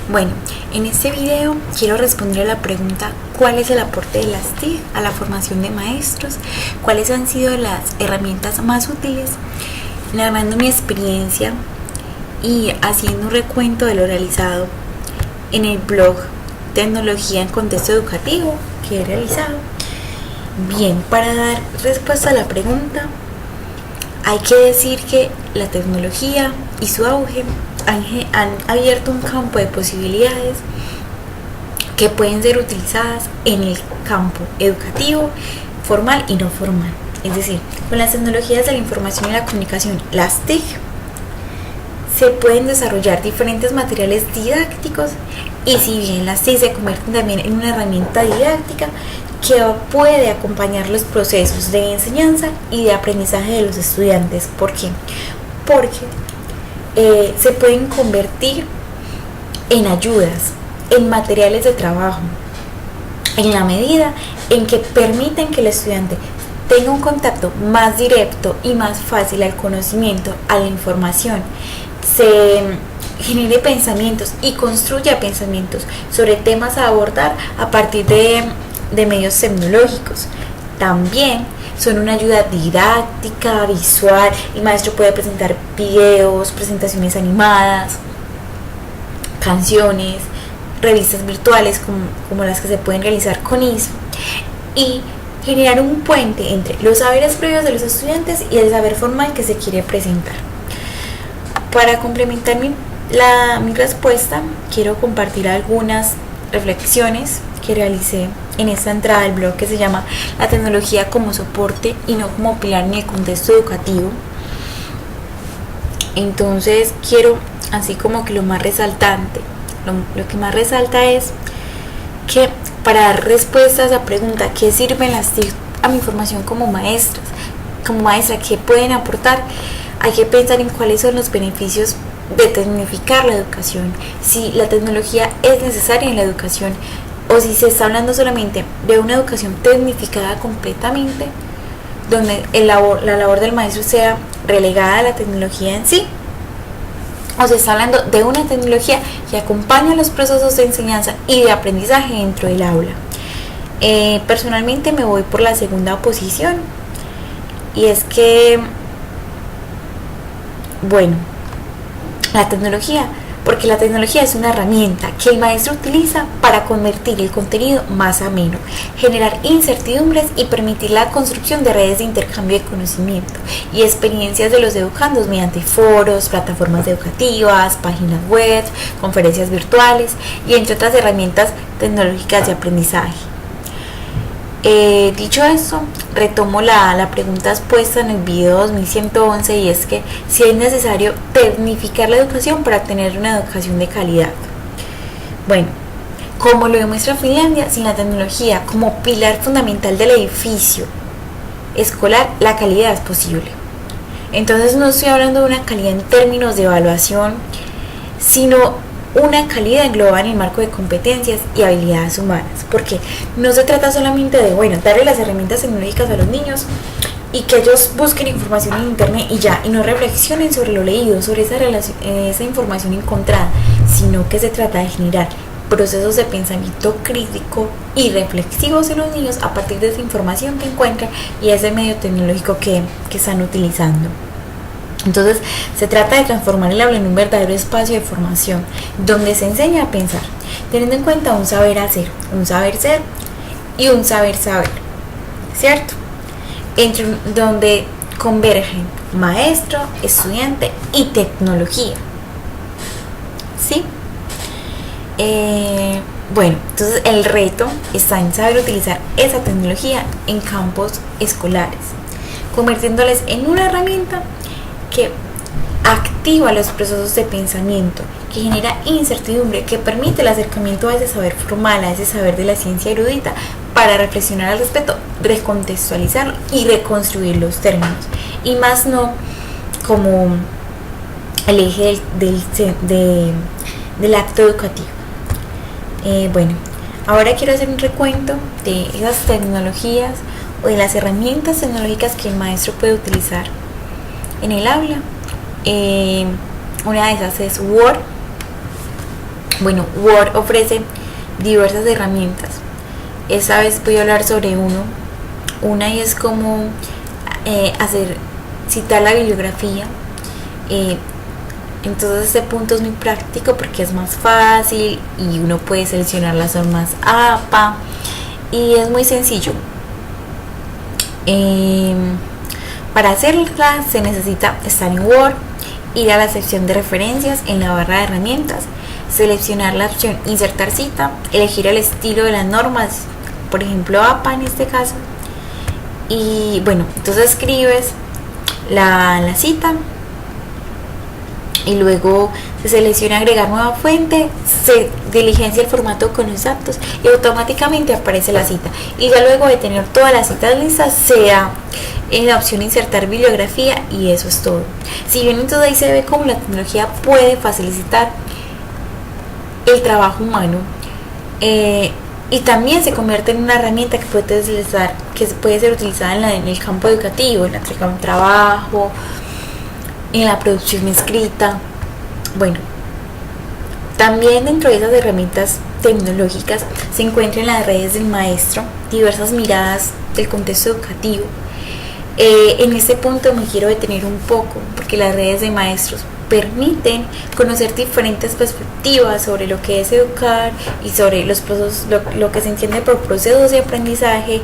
Bueno, en este video quiero responder a la pregunta: ¿cuál es el aporte de las TIC a la formación de maestros? ¿Cuáles han sido las herramientas más útiles? Narrando mi experiencia y haciendo un recuento de lo realizado en el blog Tecnología en Contexto Educativo que he realizado. Bien, para dar respuesta a la pregunta, hay que decir que la tecnología y su auge han abierto un campo de posibilidades que pueden ser utilizadas en el campo educativo, formal y no formal. Es decir, con las tecnologías de la información y la comunicación, las TIC, se pueden desarrollar diferentes materiales didácticos, y si bien las TIC se convierten también en una herramienta didáctica que puede acompañar los procesos de enseñanza y de aprendizaje de los estudiantes. ¿Por qué? Porque se pueden convertir en ayudas, en materiales de trabajo, en la medida en que permiten que el estudiante tenga un contacto más directo y más fácil al conocimiento, a la información, se genere pensamientos y construya pensamientos sobre temas a abordar a partir de medios tecnológicos. También son una ayuda didáctica, visual. El maestro puede presentar videos, presentaciones animadas, canciones, revistas virtuales como las que se pueden realizar con ISO, y generar un puente entre los saberes previos de los estudiantes y el saber formal que se quiere presentar. Para complementar mi respuesta, quiero compartir algunas reflexiones que realicé en esta entrada del blog que se llama La tecnología como soporte y no como pilar en el contexto educativo. Entonces quiero, así como que lo que más resalta es que para dar respuesta a esa pregunta, ¿qué sirven las TIC a mi formación como maestra, qué pueden aportar? Hay que pensar en cuáles son los beneficios de tecnificar la educación, si la tecnología es necesaria en la educación o si se está hablando solamente de una educación tecnificada completamente, donde la labor del maestro sea relegada a la tecnología en sí, o se está hablando de una tecnología que acompaña los procesos de enseñanza y de aprendizaje dentro del aula. Personalmente me voy por la segunda posición, y es que, bueno, porque la tecnología es una herramienta que el maestro utiliza para convertir el contenido más ameno, generar incertidumbres y permitir la construcción de redes de intercambio de conocimiento y experiencias de los educandos mediante foros, plataformas educativas, páginas web, conferencias virtuales y entre otras herramientas tecnológicas de aprendizaje. Dicho esto, retomo la pregunta expuesta en el video 2111, y es que si es necesario tecnificar la educación para tener una educación de calidad. Bueno, como lo demuestra Finlandia, sin la tecnología como pilar fundamental del edificio escolar, la calidad es posible. Entonces no estoy hablando de una calidad en términos de evaluación, sino una calidad englobada en el marco de competencias y habilidades humanas, porque no se trata solamente de, darle las herramientas tecnológicas a los niños y que ellos busquen información en internet y no reflexionen sobre lo leído, sobre esa información encontrada, sino que se trata de generar procesos de pensamiento crítico y reflexivos en los niños a partir de esa información que encuentran y ese medio tecnológico que están utilizando. Entonces, se trata de transformar el aula en un verdadero espacio de formación, donde se enseña a pensar, teniendo en cuenta un saber hacer, un saber ser y un saber saber, ¿cierto? Donde convergen maestro, estudiante y tecnología, ¿sí? Entonces el reto está en saber utilizar esa tecnología en campos escolares, convirtiéndoles en una herramienta que activa los procesos de pensamiento, que genera incertidumbre, que permite el acercamiento a ese saber formal, a ese saber de la ciencia erudita, para reflexionar al respecto, recontextualizarlo y reconstruir los términos, y más no como el eje del acto educativo. Ahora quiero hacer un recuento de esas tecnologías o de las herramientas tecnológicas que el maestro puede utilizar en el aula. Una de esas es Word, Bueno, Word ofrece diversas herramientas. Esta vez voy a hablar sobre una y es como citar la bibliografía. Entonces este punto es muy práctico porque es más fácil y uno puede seleccionar las formas APA y es muy sencillo. Para hacerla se necesita estar en Word, ir a la sección de referencias en la barra de herramientas, seleccionar la opción insertar cita, elegir el estilo de las normas, por ejemplo APA en este caso, y bueno, entonces escribes la cita y luego se selecciona agregar nueva fuente, se diligencia el formato con los datos y automáticamente aparece la cita. Y ya luego de tener todas las citas listas, se da en la opción insertar bibliografía y eso es todo. Si bien entonces ahí se ve cómo la tecnología puede facilitar el trabajo humano, y también se convierte en una herramienta que puede ser utilizada en el campo educativo, en el trabajo, en la producción escrita. Bueno, también dentro de esas herramientas tecnológicas se encuentran las redes del maestro, diversas miradas del contexto educativo. En este punto me quiero detener un poco porque las redes de maestros permiten conocer diferentes perspectivas sobre lo que es educar y sobre los procesos, lo que se entiende por procesos de aprendizaje,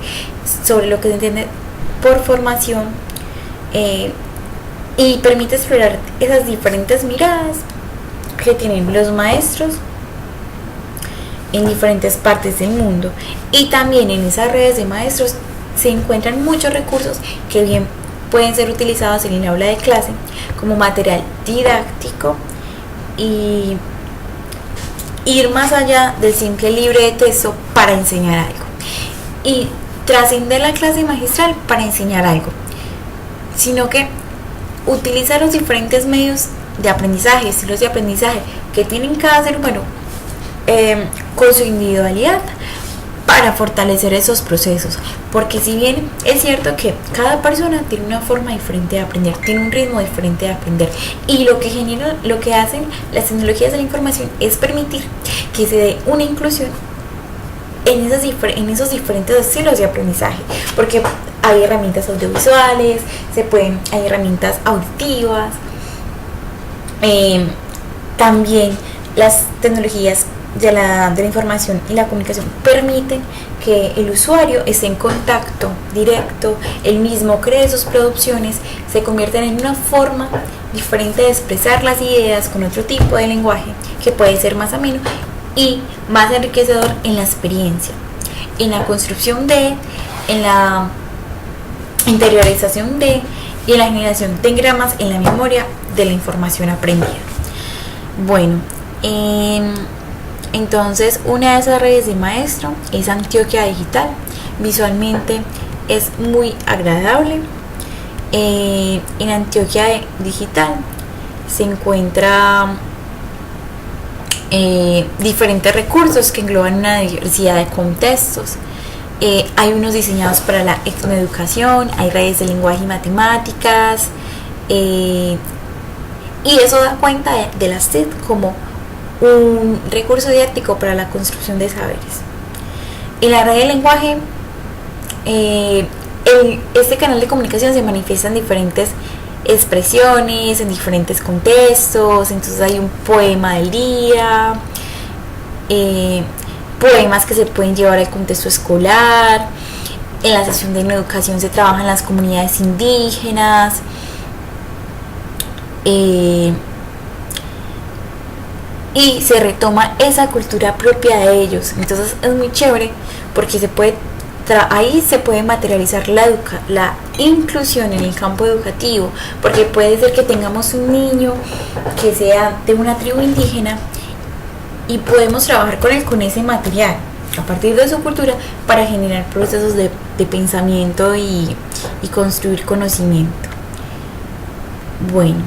sobre lo que se entiende por formación, y permite explorar esas diferentes miradas que tienen los maestros en diferentes partes del mundo. Y también en esas redes de maestros se encuentran muchos recursos que bien pueden ser utilizados en el aula de clase como material didáctico y ir más allá del simple libro de texto para enseñar algo y trascender la clase magistral para enseñar algo, sino que utilizar los diferentes medios de aprendizaje, estilos de aprendizaje que tienen cada ser humano con su individualidad para fortalecer esos procesos, porque si bien es cierto que cada persona tiene una forma diferente de aprender, tiene un ritmo diferente de aprender, y lo que hacen las tecnologías de la información es permitir que se dé una inclusión en esos diferentes estilos de aprendizaje, porque hay herramientas audiovisuales, hay herramientas auditivas, también las tecnologías de la información y la comunicación permiten que el usuario esté en contacto directo, él mismo cree sus producciones, se convierten en una forma diferente de expresar las ideas con otro tipo de lenguaje que puede ser más ameno y más enriquecedor en la experiencia, en la construcción en la interiorización y en la generación de engramas en la memoria de la información aprendida. Bueno, entonces una de esas redes de maestro es Antioquia Digital. Visualmente es muy agradable. En Antioquia Digital se encuentra diferentes recursos que engloban una diversidad de contextos. Hay unos diseñados para la etnoeducación, hay redes de lenguaje y matemáticas, y eso da cuenta de las TIC como un recurso didáctico para la construcción de saberes. En la red de lenguaje, este canal de comunicación se manifiesta en diferentes expresiones, en diferentes contextos. Entonces hay un poema del día, poemas que se pueden llevar al contexto escolar. En la sesión de educación se trabajan las comunidades indígenas, y se retoma esa cultura propia de ellos. Entonces es muy chévere porque ahí se puede materializar la inclusión en el campo educativo, porque puede ser que tengamos un niño que sea de una tribu indígena y podemos trabajar con él con ese material a partir de su cultura para generar procesos de pensamiento y construir conocimiento. Bueno,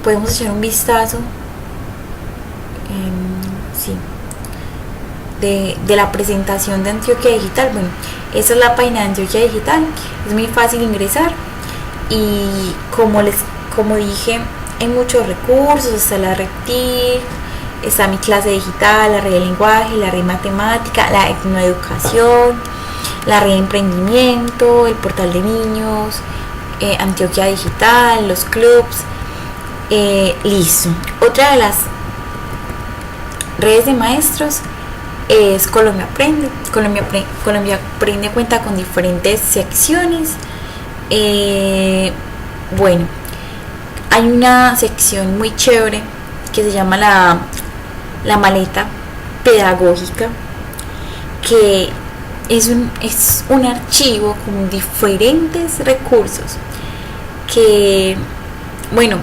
podemos echar un vistazo de la presentación de Antioquia Digital. Bueno, esa es la página de Antioquia Digital, es muy fácil ingresar y como dije hay muchos recursos, está la Reptil, está mi clase digital, la red de lenguaje, la red matemática, la etnoeducación, la red de emprendimiento, el portal de niños, Antioquia Digital, los clubs, listo. Otra de las redes de maestros es Colombia Aprende. Colombia Aprende cuenta con diferentes secciones. Bueno, hay una sección muy chévere que se llama la maleta pedagógica, que es un archivo con diferentes recursos que, bueno,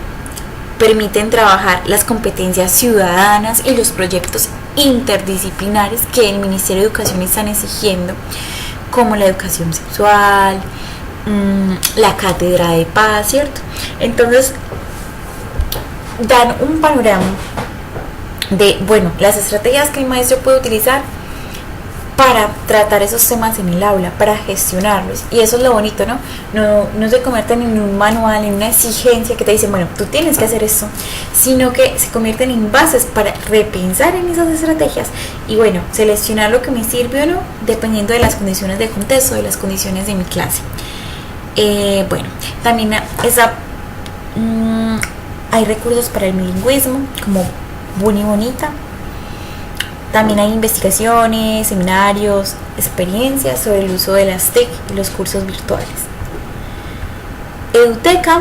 permiten trabajar las competencias ciudadanas y los proyectos interdisciplinares que el Ministerio de Educación están exigiendo, como la educación sexual, la cátedra de paz, ¿cierto? Entonces, dan un panorama de, bueno, las estrategias que el maestro puede utilizar para tratar esos temas en el aula, para gestionarlos. Y eso es lo bonito, ¿no? No se convierten en un manual, en una exigencia que te dicen, bueno, tú tienes que hacer esto, sino que se convierten en bases para repensar en esas estrategias y, bueno, seleccionar lo que me sirve o no, dependiendo de las condiciones de contexto, de las condiciones de mi clase. Bueno, también hay recursos para el bilingüismo, como Buni Bonita. También hay investigaciones, seminarios, experiencias sobre el uso de las TIC y los cursos virtuales. Eduteca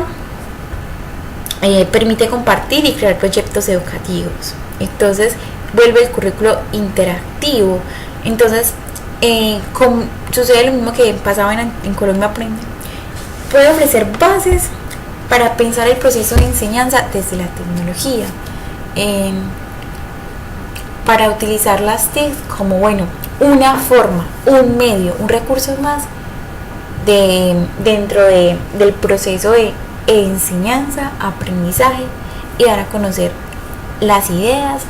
permite compartir y crear proyectos educativos. Entonces, vuelve el currículo interactivo. Entonces, sucede lo mismo que pasaba en Colombia Aprende. Puede ofrecer bases para pensar el proceso de enseñanza desde la tecnología. Para utilizar las TIC como, bueno, una forma, un medio, un recurso más dentro del proceso de enseñanza, aprendizaje, y dar a conocer las ideas,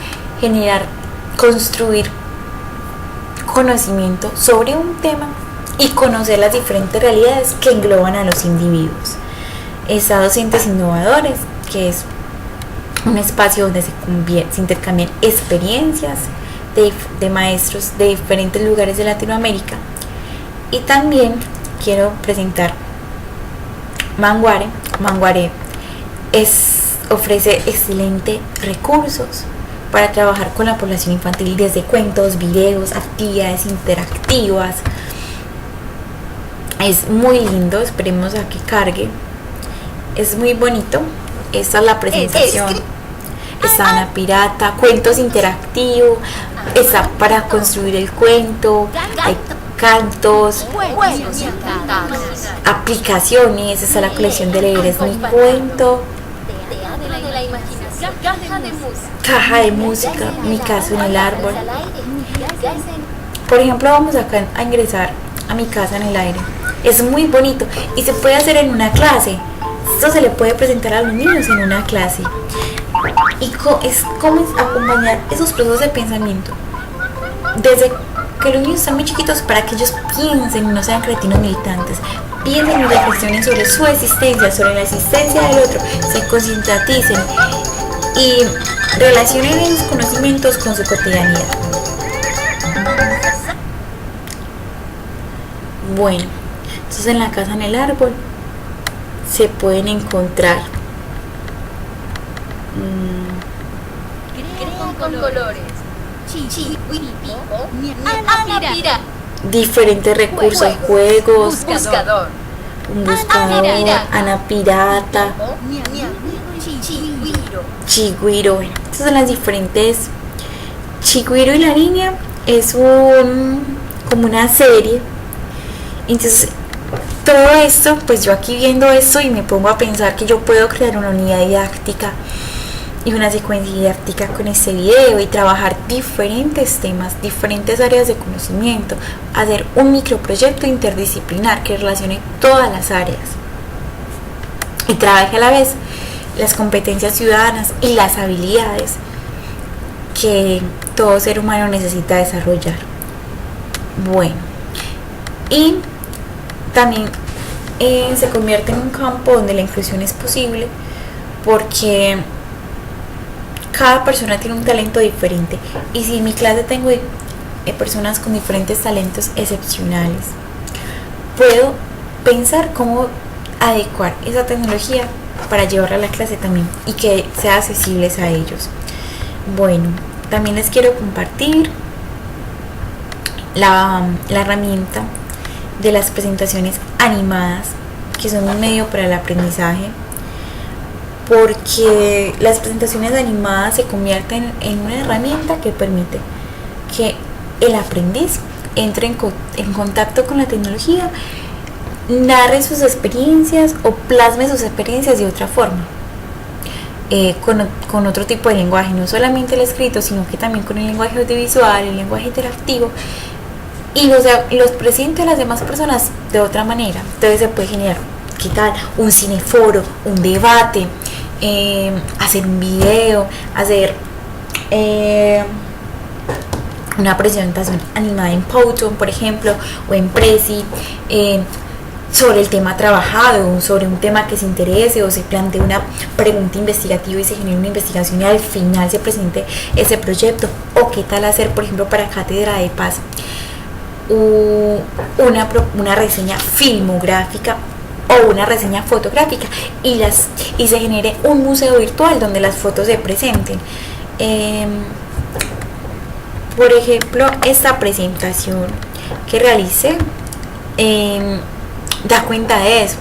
construir conocimiento sobre un tema y conocer las diferentes realidades que engloban a los individuos. Está Docentes Innovadores, que es un espacio donde se intercambian experiencias de maestros de diferentes lugares de Latinoamérica. Y también quiero presentar Manguare. Manguare ofrece excelentes recursos para trabajar con la población infantil, desde cuentos, videos, actividades interactivas. Es muy lindo, esperemos a que cargue. Es muy bonito. Esta es la presentación. Está Ana Pirata, cuentos interactivos, está para construir el cuento, hay cantos, aplicaciones, está la colección de leer es mi cuento, caja de música, mi casa en el árbol. Por ejemplo, vamos acá a ingresar a mi casa en el aire. Es muy bonito y se puede hacer en una clase. Esto se le puede presentar a los niños en una clase. Y es como acompañar esos procesos de pensamiento desde que los niños están muy chiquitos, para que ellos piensen y no sean cretinos militantes, piensen y reflexionen sobre su existencia, sobre la existencia del otro, se concienticen y relacionen esos conocimientos con su cotidianidad. Bueno, entonces en la casa en el árbol se pueden encontrar con colores, diferentes recursos, juegos, un buscador, Ana Pirata, Chigüiro. Bueno, estas son las diferentes. Chigüiro y la línea es como una serie. Entonces, todo esto, pues yo aquí viendo esto y me pongo a pensar que yo puedo crear una unidad didáctica y una secuencia didáctica con este video y trabajar diferentes temas, diferentes áreas de conocimiento, hacer un microproyecto interdisciplinar que relacione todas las áreas y trabaje a la vez las competencias ciudadanas y las habilidades que todo ser humano necesita desarrollar. Bueno, y también se convierte en un campo donde la inclusión es posible, porque cada persona tiene un talento diferente, y si en mi clase tengo personas con diferentes talentos excepcionales, puedo pensar cómo adecuar esa tecnología para llevarla a la clase también y que sea accesible a ellos. Bueno, también les quiero compartir la herramienta de las presentaciones animadas, que son un medio para el aprendizaje, porque las presentaciones animadas se convierten en una herramienta que permite que el aprendiz entre en contacto con la tecnología, narre sus experiencias o plasme sus experiencias de otra forma, con otro tipo de lenguaje, no solamente el escrito, sino que también con el lenguaje audiovisual, el lenguaje interactivo, y los presente a las demás personas de otra manera. Entonces se puede generar, ¿qué tal? Un cineforo, un debate, hacer un video, hacer una presentación animada en Powtoon, por ejemplo, o en Prezi, sobre el tema trabajado, sobre un tema que se interese, o se plantee una pregunta investigativa y se genere una investigación y al final se presente ese proyecto. O qué tal hacer, por ejemplo, para Cátedra de Paz, una reseña filmográfica o una reseña fotográfica, y se genere un museo virtual donde las fotos se presenten. Por ejemplo, esta presentación que realicé da cuenta de eso.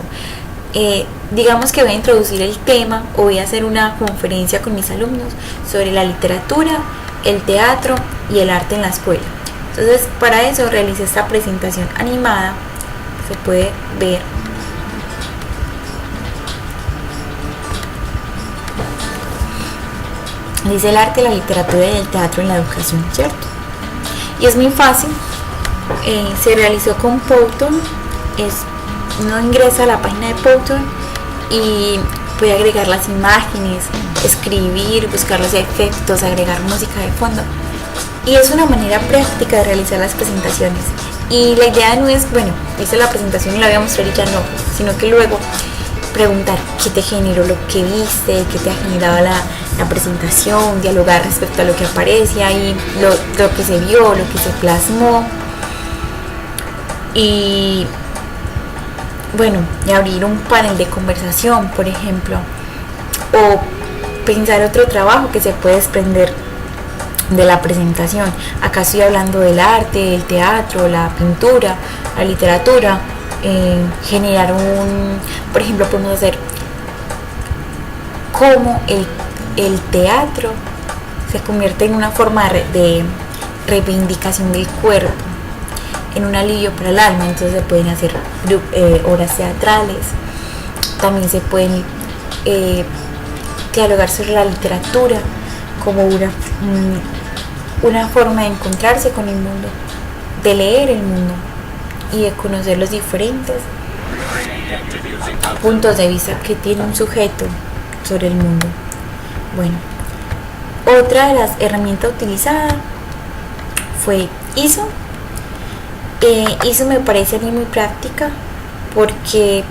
Digamos que voy a introducir el tema o voy a hacer una conferencia con mis alumnos sobre la literatura, el teatro y el arte en la escuela. Entonces, para eso realicé esta presentación animada. Se puede ver. Dice el arte, la literatura y el teatro en la educación, ¿cierto? Y es muy fácil. Se realizó con Powtoon. Uno ingresa a la página de Powtoon y puede agregar las imágenes, escribir, buscar los efectos, agregar música de fondo. Y es una manera práctica de realizar las presentaciones. Y la idea no es, bueno, hice la presentación y la voy a mostrar y ya no, sino que luego preguntar qué te generó lo que viste, qué te ha generado la presentación, dialogar respecto a lo que aparece ahí, lo que se vio, lo que se plasmó. Y bueno, y abrir un panel de conversación, por ejemplo, o pensar otro trabajo que se puede desprender de la presentación. Acá estoy hablando del arte, el teatro, la pintura, la literatura. Generar por ejemplo, podemos hacer cómo el teatro se convierte en una forma de reivindicación del cuerpo, en un alivio para el alma. Entonces se pueden hacer obras teatrales, también se pueden dialogar sobre la literatura como una forma de encontrarse con el mundo, de leer el mundo y de conocer los diferentes puntos de vista que tiene un sujeto sobre el mundo. Bueno, otra de las herramientas utilizadas fue ISO. ISO me parece a mí muy práctica porque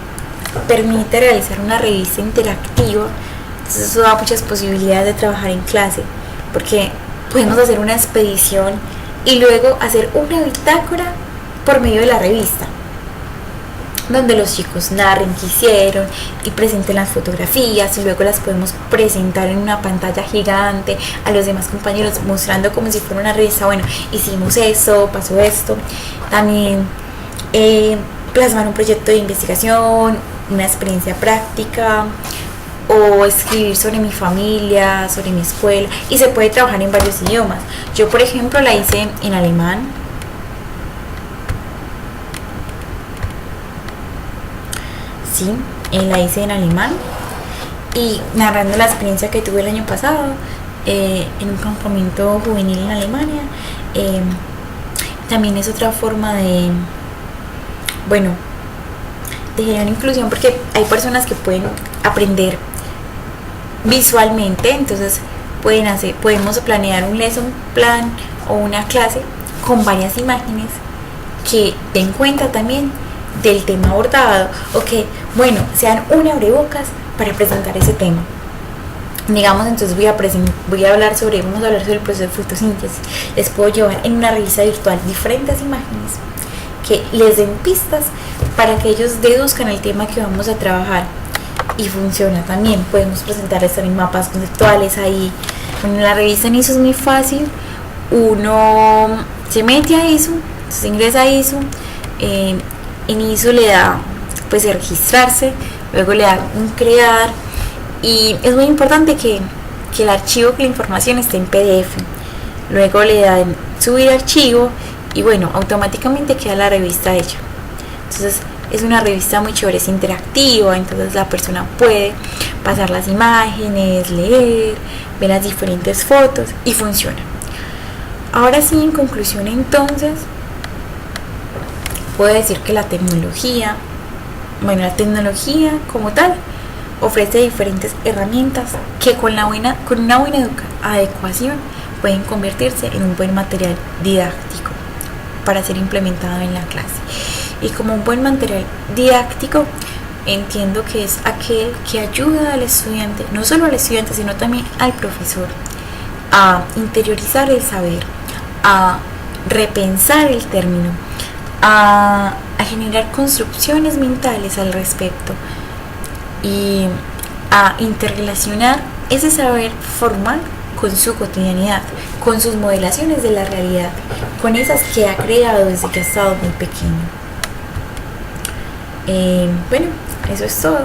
permite realizar una revista interactiva. Entonces eso da muchas posibilidades de trabajar en clase, porque podemos hacer una expedición y luego hacer una bitácora por medio de la revista, donde los chicos narren qué hicieron y presenten las fotografías, y luego las podemos presentar en una pantalla gigante a los demás compañeros, mostrando como si fuera una revista. Bueno, hicimos esto, pasó esto. También plasmar un proyecto de investigación, una experiencia práctica, o escribir sobre mi familia, sobre mi escuela, y se puede trabajar en varios idiomas. Yo, por ejemplo, la hice en alemán. Sí, la hice en alemán, y narrando la experiencia que tuve el año pasado en un campamento juvenil en Alemania. También es otra forma de generar inclusión, porque hay personas que pueden aprender visualmente. Entonces podemos planear un lesson plan o una clase con varias imágenes que den cuenta también del tema abordado, o que, sean un abrebocas para presentar ese tema. Digamos, entonces vamos a hablar sobre el proceso de fotosíntesis. Les puedo llevar en una revista virtual diferentes imágenes que les den pistas para que ellos deduzcan el tema que vamos a trabajar. Y funciona también. Podemos presentarles también mapas conceptuales ahí. Bueno, la revista en ISO es muy fácil. Uno se mete a ISO, se ingresa a ISO. En ISO le da pues registrarse, luego le da un crear. Y es muy importante que el archivo, que la información esté en PDF. Luego le dan subir archivo y bueno, automáticamente queda la revista hecha. Entonces es una revista muy chévere, es interactiva, entonces la persona puede pasar las imágenes, leer, ver las diferentes fotos y funciona. Ahora sí, en conclusión entonces, puedo decir que la tecnología como tal ofrece diferentes herramientas que con una buena adecuación pueden convertirse en un buen material didáctico para ser implementado en la clase. Y como un buen material didáctico, entiendo que es aquel que ayuda al estudiante, no solo al estudiante, sino también al profesor, a interiorizar el saber, a repensar el término, a generar construcciones mentales al respecto y a interrelacionar ese saber formal con su cotidianidad, con sus modelaciones de la realidad, con esas que ha creado desde que ha estado muy pequeño. Bueno, eso es todo.